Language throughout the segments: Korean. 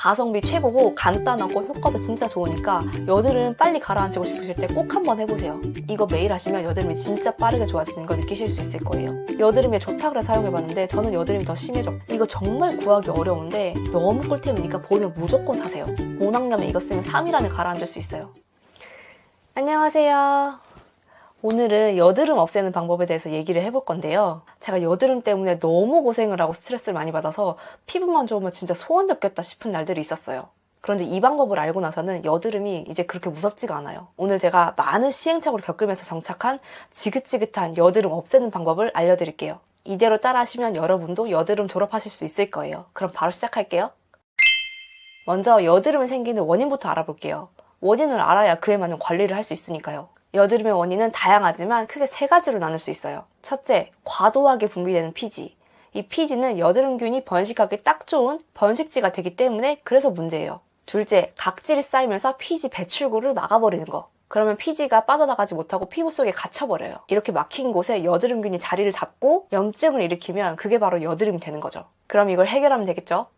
가성비 최고고 간단하고 효과도 진짜 좋으니까 여드름 빨리 가라앉히고 싶으실 때 꼭 한번 해보세요. 이거 매일 하시면 여드름이 진짜 빠르게 좋아지는 거 느끼실 수 있을 거예요. 여드름에 좋다 그래 사용해봤는데 저는 여드름이 더 심해져. 이거 정말 구하기 어려운데 너무 꿀템이니까 보면 무조건 사세요. 모낭염에 이거 쓰면 3일 안에 가라앉을 수 있어요. 안녕하세요. 오늘은 여드름 없애는 방법에 대해서 얘기를 해볼 건데요. 제가 여드름 때문에 너무 고생을 하고 스트레스를 많이 받아서 피부만 좋으면 진짜 소원 잡겠다 싶은 날들이 있었어요. 그런데 이 방법을 알고 나서는 여드름이 이제 그렇게 무섭지가 않아요. 오늘 제가 많은 시행착오를 겪으면서 정착한 지긋지긋한 여드름 없애는 방법을 알려드릴게요. 이대로 따라하시면 여러분도 여드름 졸업하실 수 있을 거예요. 그럼 바로 시작할게요. 먼저 여드름이 생기는 원인부터 알아볼게요. 원인을 알아야 그에 맞는 관리를 할 수 있으니까요. 여드름의 원인은 다양하지만 크게 세 가지로 나눌 수 있어요. 첫째, 과도하게 분비되는 피지. 이 피지는 여드름균이 번식하기 딱 좋은 번식지가 되기 때문에 그래서 문제예요. 둘째, 각질이 쌓이면서 피지 배출구를 막아버리는 거. 그러면 피지가 빠져나가지 못하고 피부 속에 갇혀버려요. 이렇게 막힌 곳에 여드름균이 자리를 잡고 염증을 일으키면 그게 바로 여드름이 되는 거죠. 그럼 이걸 해결하면 되겠죠?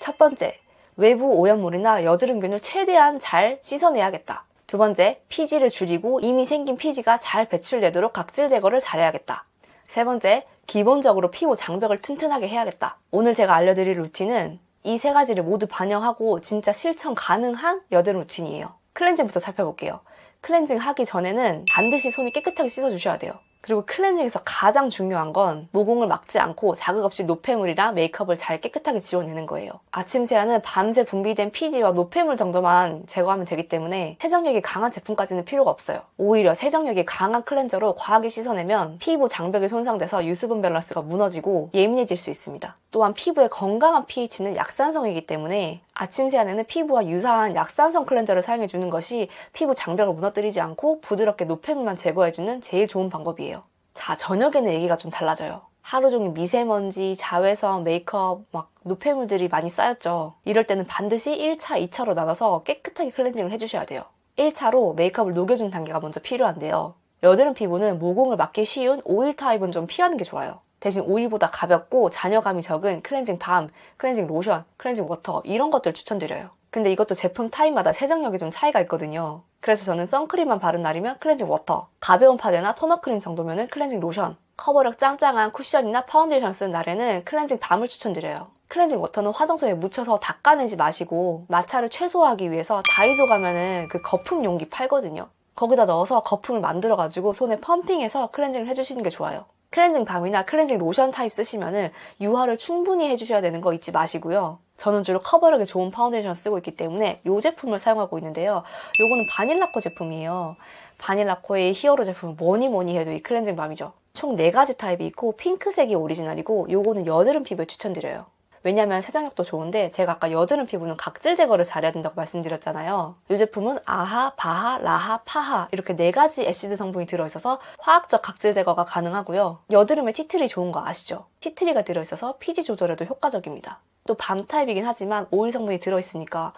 첫 번째, 외부 오염물이나 여드름균을 최대한 잘 씻어내야겠다. 두 번째, 피지를 줄이고 이미 생긴 피지가 잘 배출되도록 각질 제거를 잘해야겠다. 세 번째, 기본적으로 피부 장벽을 튼튼하게 해야겠다. 오늘 제가 알려드릴 루틴은 이 세 가지를 모두 반영하고 진짜 실천 가능한 여드름 루틴이에요. 클렌징부터 살펴볼게요. 클렌징 하기 전에는 반드시 손이 깨끗하게 씻어주셔야 돼요. 그리고 클렌징에서 가장 중요한 건 모공을 막지 않고 자극 없이 노폐물이랑 메이크업을 잘 깨끗하게 지워내는 거예요. 아침 세안은 밤새 분비된 피지와 노폐물 정도만 제거하면 되기 때문에 세정력이 강한 제품까지는 필요가 없어요. 오히려 세정력이 강한 클렌저로 과하게 씻어내면 피부 장벽이 손상돼서 유수분 밸런스가 무너지고 예민해질 수 있습니다. 또한 피부의 건강한 pH는 약산성이기 때문에 아침 세안에는 피부와 유사한 약산성 클렌저를 사용해주는 것이 피부 장벽을 무너뜨리지 않고 부드럽게 노폐물만 제거해주는 제일 좋은 방법이에요. 자, 저녁에는 얘기가 좀 달라져요. 하루 종일 미세먼지, 자외선, 메이크업, 막 노폐물들이 많이 쌓였죠. 이럴 때는 반드시 1차, 2차로 나눠서 깨끗하게 클렌징을 해주셔야 돼요. 1차로 메이크업을 녹여준 단계가 먼저 필요한데요. 여드름 피부는 모공을 막기 쉬운 오일 타입은 좀 피하는 게 좋아요. 대신 오일보다 가볍고 잔여감이 적은 클렌징 밤, 클렌징 로션, 클렌징 워터 이런 것들 추천드려요. 근데 이것도 제품 타입마다 세정력이 좀 차이가 있거든요. 그래서 저는 선크림만 바른 날이면 클렌징 워터, 가벼운 파데나 토너 크림 정도면은 클렌징 로션, 커버력 짱짱한 쿠션이나 파운데이션 쓰는 날에는 클렌징 밤을 추천드려요. 클렌징 워터는 화장솜에 묻혀서 닦아내지 마시고 마찰을 최소화하기 위해서 다이소 가면은 그 거품 용기 팔거든요. 거기다 넣어서 거품을 만들어가지고 손에 펌핑해서 클렌징을 해주시는 게 좋아요. 클렌징 밤이나 클렌징 로션 타입 쓰시면은 유화를 충분히 해주셔야 되는 거 잊지 마시고요. 저는 주로 커버력이 좋은 파운데이션 쓰고 있기 때문에 이 제품을 사용하고 있는데요. 요거는 바닐라코 제품이에요. 바닐라코의 히어로 제품은 뭐니 해도 이 클렌징 밤이죠. 총 4가지 타입이 있고 핑크색이 오리지널이고 요거는 여드름 피부에 추천드려요. 왜냐면 세정력도 좋은데 제가 아까 여드름 피부는 각질 제거를 잘해야 된다고 말씀드렸잖아요. 이 제품은 아하, 바하, 라하, 파하 이렇게 4가지 애시드 성분이 들어있어서 화학적 각질 제거가 가능하고요. 여드름에 티트리 좋은 거 아시죠? 티트리가 들어있어서 피지 조절에도 효과적입니다. 또 밤 타입이긴 하지만 오일 성분이 들어있으니까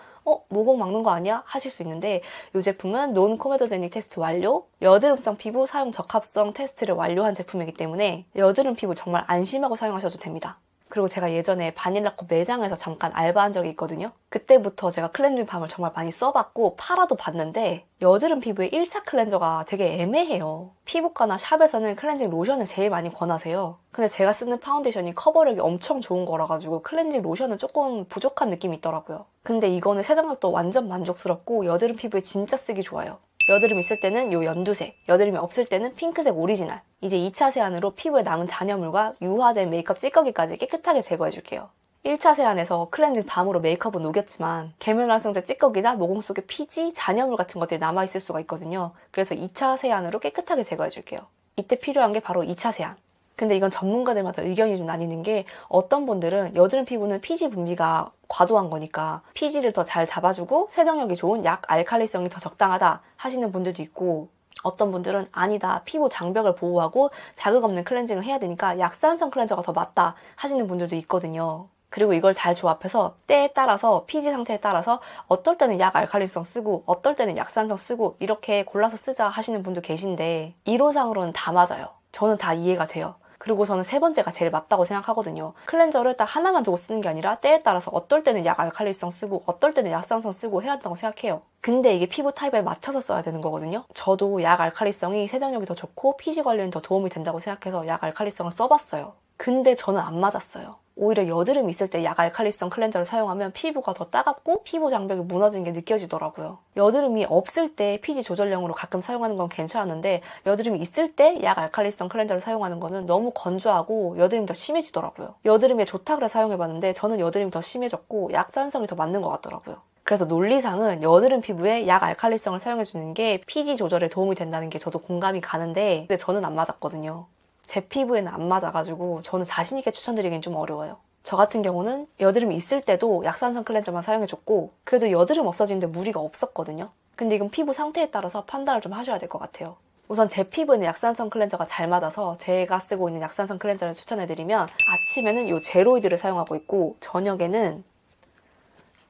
모공 막는 거 아니야? 하실 수 있는데 이 제품은 논 코메도제닉 테스트 완료, 여드름성 피부 사용 적합성 테스트를 완료한 제품이기 때문에 여드름 피부 정말 안심하고 사용하셔도 됩니다. 그리고 제가 예전에 바닐라코 매장에서 잠깐 알바한 적이 있거든요. 그때부터 제가 클렌징 밤을 정말 많이 써봤고 팔아도 봤는데 여드름 피부의 1차 클렌저가 되게 애매해요. 피부과나 샵에서는 클렌징 로션을 제일 많이 권하세요. 근데 제가 쓰는 파운데이션이 커버력이 엄청 좋은 거라 가지고 클렌징 로션은 조금 부족한 느낌이 있더라고요. 근데 이거는 세정력도 완전 만족스럽고 여드름 피부에 진짜 쓰기 좋아요. 여드름 있을 때는 요 연두색, 여드름이 없을 때는 핑크색 오리지널. 이제 2차 세안으로 피부에 남은 잔여물과 유화된 메이크업 찌꺼기까지 깨끗하게 제거해줄게요. 1차 세안에서 클렌징 밤으로 메이크업은 녹였지만 계면활성제 찌꺼기나 모공 속에 피지, 잔여물 같은 것들이 남아있을 수가 있거든요. 그래서 2차 세안으로 깨끗하게 제거해줄게요. 이때 필요한 게 바로 2차 세안. 근데 이건 전문가들마다 의견이 좀 나뉘는 게 어떤 분들은 여드름 피부는 피지 분비가 과도한 거니까 피지를 더 잘 잡아주고 세정력이 좋은 약 알칼리성이 더 적당하다 하시는 분들도 있고 어떤 분들은 아니다 피부 장벽을 보호하고 자극 없는 클렌징을 해야 되니까 약산성 클렌저가 더 맞다 하시는 분들도 있거든요. 그리고 이걸 잘 조합해서 때에 따라서 피지 상태에 따라서 어떨 때는 약 알칼리성 쓰고 어떨 때는 약산성 쓰고 이렇게 골라서 쓰자 하시는 분도 계신데 이론상으로는 다 맞아요. 저는 다 이해가 돼요. 그리고 저는 세 번째가 제일 맞다고 생각하거든요. 클렌저를 딱 하나만 두고 쓰는 게 아니라 때에 따라서 어떨 때는 약 알칼리성 쓰고 어떨 때는 약산성 쓰고 해야 한다고 생각해요. 근데 이게 피부 타입에 맞춰서 써야 되는 거거든요. 저도 약 알칼리성이 세정력이 더 좋고 피지 관리에 더 도움이 된다고 생각해서 약 알칼리성을 써봤어요. 근데 저는 안 맞았어요. 오히려 여드름이 있을 때 약 알칼리성 클렌저를 사용하면 피부가 더 따갑고 피부 장벽이 무너지는 게 느껴지더라고요. 여드름이 없을 때 피지 조절용으로 가끔 사용하는 건 괜찮았는데 여드름이 있을 때 약 알칼리성 클렌저를 사용하는 거는 너무 건조하고 여드름이 더 심해지더라고요. 여드름에 좋다 그래 사용해봤는데 저는 여드름이 더 심해졌고 약산성이 더 맞는 것 같더라고요. 그래서 논리상은 여드름 피부에 약 알칼리성을 사용해주는 게 피지 조절에 도움이 된다는 게 저도 공감이 가는데 근데 저는 안 맞았거든요. 제 피부에는 안 맞아가지고 저는 자신있게 추천드리긴 좀 어려워요. 저 같은 경우는 여드름이 있을 때도 약산성 클렌저만 사용해줬고 그래도 여드름 없어지는데 무리가 없었거든요. 근데 이건 피부 상태에 따라서 판단을 좀 하셔야 될 것 같아요. 우선 제 피부에는 약산성 클렌저가 잘 맞아서 제가 쓰고 있는 약산성 클렌저를 추천해드리면 아침에는 이 제로이드를 사용하고 있고 저녁에는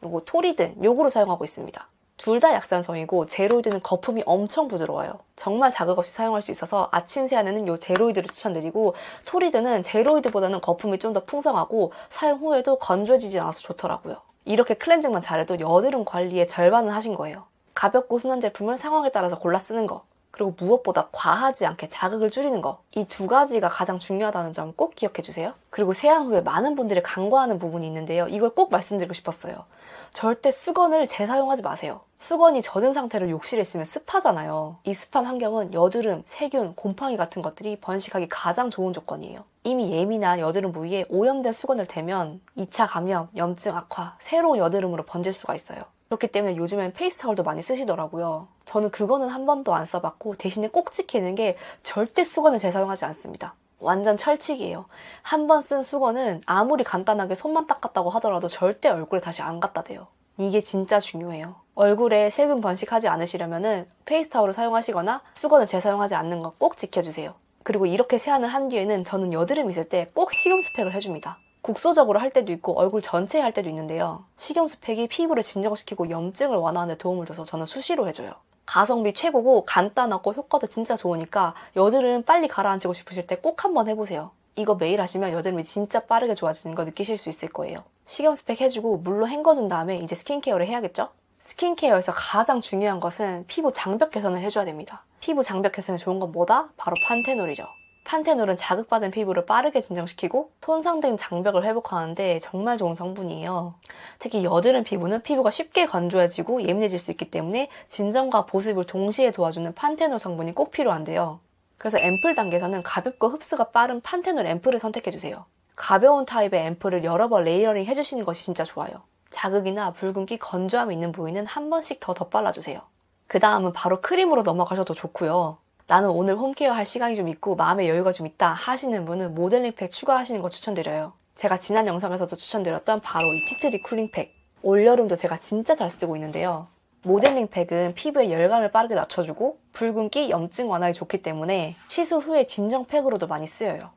요거 토리든 요거를 사용하고 있습니다. 둘 다 약산성이고 제로이드는 거품이 엄청 부드러워요. 정말 자극 없이 사용할 수 있어서 아침 세안에는 이 제로이드를 추천드리고 토리드는 제로이드보다는 거품이 좀 더 풍성하고 사용 후에도 건조해지지 않아서 좋더라고요. 이렇게 클렌징만 잘해도 여드름 관리의 절반은 하신 거예요. 가볍고 순한 제품을 상황에 따라서 골라 쓰는 거 그리고 무엇보다 과하지 않게 자극을 줄이는 거 이 두 가지가 가장 중요하다는 점 꼭 기억해 주세요. 그리고 세안 후에 많은 분들이 간과하는 부분이 있는데요. 이걸 꼭 말씀드리고 싶었어요. 절대 수건을 재사용하지 마세요. 수건이 젖은 상태로 욕실에 있으면 습하잖아요. 이 습한 환경은 여드름, 세균, 곰팡이 같은 것들이 번식하기 가장 좋은 조건이에요. 이미 예민한 여드름 부위에 오염된 수건을 대면 2차 감염, 염증 악화, 새로운 여드름으로 번질 수가 있어요. 그렇기 때문에 요즘엔 페이스타올도 많이 쓰시더라고요. 저는 그거는 한 번도 안 써봤고 대신에 꼭 지키는 게 절대 수건을 재사용하지 않습니다. 완전 철칙이에요. 한 번 쓴 수건은 아무리 간단하게 손만 닦았다고 하더라도 절대 얼굴에 다시 안 갖다 대요. 이게 진짜 중요해요. 얼굴에 세균 번식하지 않으시려면 페이스타올을 사용하시거나 수건을 재사용하지 않는 거 꼭 지켜주세요. 그리고 이렇게 세안을 한 뒤에는 저는 여드름 있을 때 꼭 식염수팩을 해줍니다. 국소적으로 할 때도 있고 얼굴 전체에 할 때도 있는데요. 식염수팩이 피부를 진정시키고 염증을 완화하는 데 도움을 줘서 저는 수시로 해줘요. 가성비 최고고 간단하고 효과도 진짜 좋으니까 여드름 빨리 가라앉히고 싶으실 때 꼭 한번 해보세요. 이거 매일 하시면 여드름이 진짜 빠르게 좋아지는 거 느끼실 수 있을 거예요. 식염수팩 해주고 물로 헹궈준 다음에 이제 스킨케어를 해야겠죠? 스킨케어에서 가장 중요한 것은 피부 장벽 개선을 해줘야 됩니다. 피부 장벽 개선에 좋은 건 뭐다? 바로 판테놀이죠. 판테놀은 자극받은 피부를 빠르게 진정시키고 손상된 장벽을 회복하는데 정말 좋은 성분이에요. 특히 여드름 피부는 피부가 쉽게 건조해지고 예민해질 수 있기 때문에 진정과 보습을 동시에 도와주는 판테놀 성분이 꼭 필요한데요. 그래서 앰플 단계에서는 가볍고 흡수가 빠른 판테놀 앰플을 선택해주세요. 가벼운 타입의 앰플을 여러 번 레이어링 해주시는 것이 진짜 좋아요. 자극이나 붉은기, 건조함이 있는 부위는 한 번씩 더 덧발라주세요. 그 다음은 바로 크림으로 넘어가셔도 좋고요. 나는 오늘 홈케어 할 시간이 좀 있고 마음의 여유가 좀 있다 하시는 분은 모델링팩 추가하시는 거 추천드려요. 제가 지난 영상에서도 추천드렸던 바로 이 티트리 쿨링팩. 올여름도 제가 진짜 잘 쓰고 있는데요. 모델링팩은 피부의 열감을 빠르게 낮춰주고 붉은기, 염증 완화에 좋기 때문에 시술 후에 진정팩으로도 많이 쓰여요.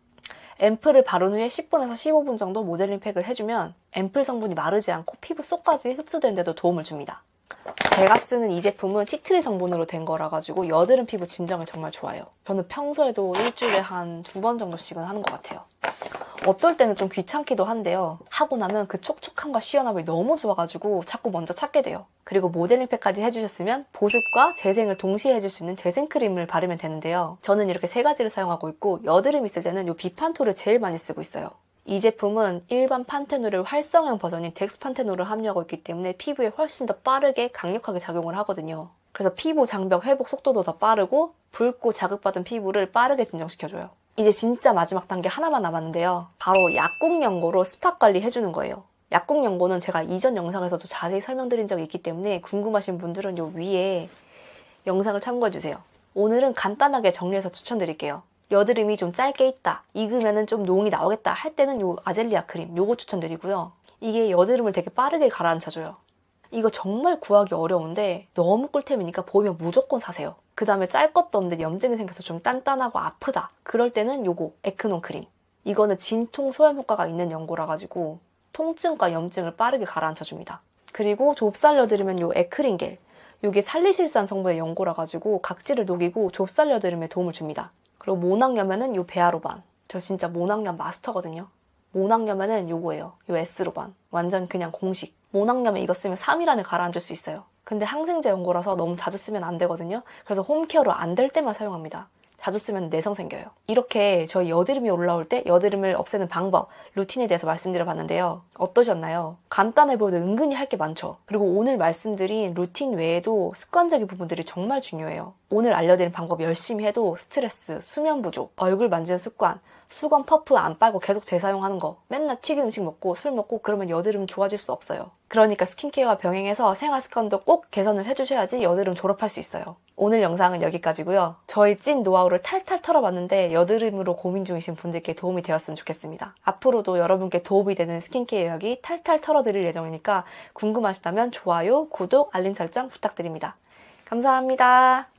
앰플을 바른 후에 10분에서 15분 정도 모델링팩을 해주면 앰플 성분이 마르지 않고 피부 속까지 흡수되는 데도 도움을 줍니다. 제가 쓰는 이 제품은 티트리 성분으로 된 거라 가지고 여드름 피부 진정에 정말 좋아요. 저는 평소에도 일주일에 한 2번 정도씩은 하는 것 같아요. 어떨 때는 좀 귀찮기도 한데요. 하고 나면 그 촉촉함과 시원함이 너무 좋아가지고 자꾸 먼저 찾게 돼요. 그리고 모델링팩까지 해주셨으면 보습과 재생을 동시에 해줄 수 있는 재생크림을 바르면 되는데요. 저는 이렇게 세 가지를 사용하고 있고 여드름 있을 때는 이 비판톨을 제일 많이 쓰고 있어요. 이 제품은 일반 판테놀을 활성형 버전인 덱스판테놀을 함유하고 있기 때문에 피부에 훨씬 더 빠르게 강력하게 작용을 하거든요. 그래서 피부 장벽 회복 속도도 더 빠르고 붉고 자극받은 피부를 빠르게 진정시켜줘요. 이제 진짜 마지막 단계 하나만 남았는데요. 바로 약국 연고로 스팟 관리 해주는 거예요. 약국 연고는 제가 이전 영상에서도 자세히 설명드린 적이 있기 때문에 궁금하신 분들은 요 위에 영상을 참고해주세요. 오늘은 간단하게 정리해서 추천드릴게요. 여드름이 좀 짧게 있다, 익으면은 좀 농이 나오겠다 할 때는 요 아젤리아 크림 요거 추천드리고요. 이게 여드름을 되게 빠르게 가라앉혀줘요. 이거 정말 구하기 어려운데 너무 꿀템이니까 보이면 무조건 사세요. 그 다음에 짤 것도 없는데 염증이 생겨서 좀 단단하고 아프다 그럴 때는 요거 에크논 크림. 이거는 진통 소염 효과가 있는 연고라 가지고 통증과 염증을 빠르게 가라앉혀줍니다. 그리고 좁쌀 여드름은 요 에크린겔. 요게 살리실산 성분의 연고라 가지고 각질을 녹이고 좁쌀 여드름에 도움을 줍니다. 그리고 모낭염에는 요 베아로반. 저 진짜 모낭염 마스터거든요. 모낭염에는 요거예요. 요 S로반. 완전 그냥 공식. 모낭염에 이거 쓰면 3일 안에 가라앉을 수 있어요. 근데 항생제 연고라서 너무 자주 쓰면 안 되거든요. 그래서 홈케어로 안 될 때만 사용합니다. 자주 쓰면 내성 생겨요. 이렇게 저희 여드름이 올라올 때 여드름을 없애는 방법, 루틴에 대해서 말씀드려봤는데요. 어떠셨나요? 간단해 보여도 은근히 할 게 많죠. 그리고 오늘 말씀드린 루틴 외에도 습관적인 부분들이 정말 중요해요. 오늘 알려드린 방법 열심히 해도 스트레스, 수면 부족, 얼굴 만지는 습관, 수건 퍼프 안 빨고 계속 재사용하는 거, 맨날 튀긴 음식 먹고 술 먹고 그러면 여드름 좋아질 수 없어요. 그러니까 스킨케어와 병행해서 생활 습관도 꼭 개선을 해주셔야지 여드름 졸업할 수 있어요. 오늘 영상은 여기까지고요. 저희 찐 노하우를 탈탈 털어봤는데 여드름으로 고민 중이신 분들께 도움이 되었으면 좋겠습니다. 앞으로도 여러분께 도움이 되는 스킨케어 이야기 탈탈 털어드릴 예정이니까 궁금하시다면 좋아요, 구독, 알림 설정 부탁드립니다. 감사합니다.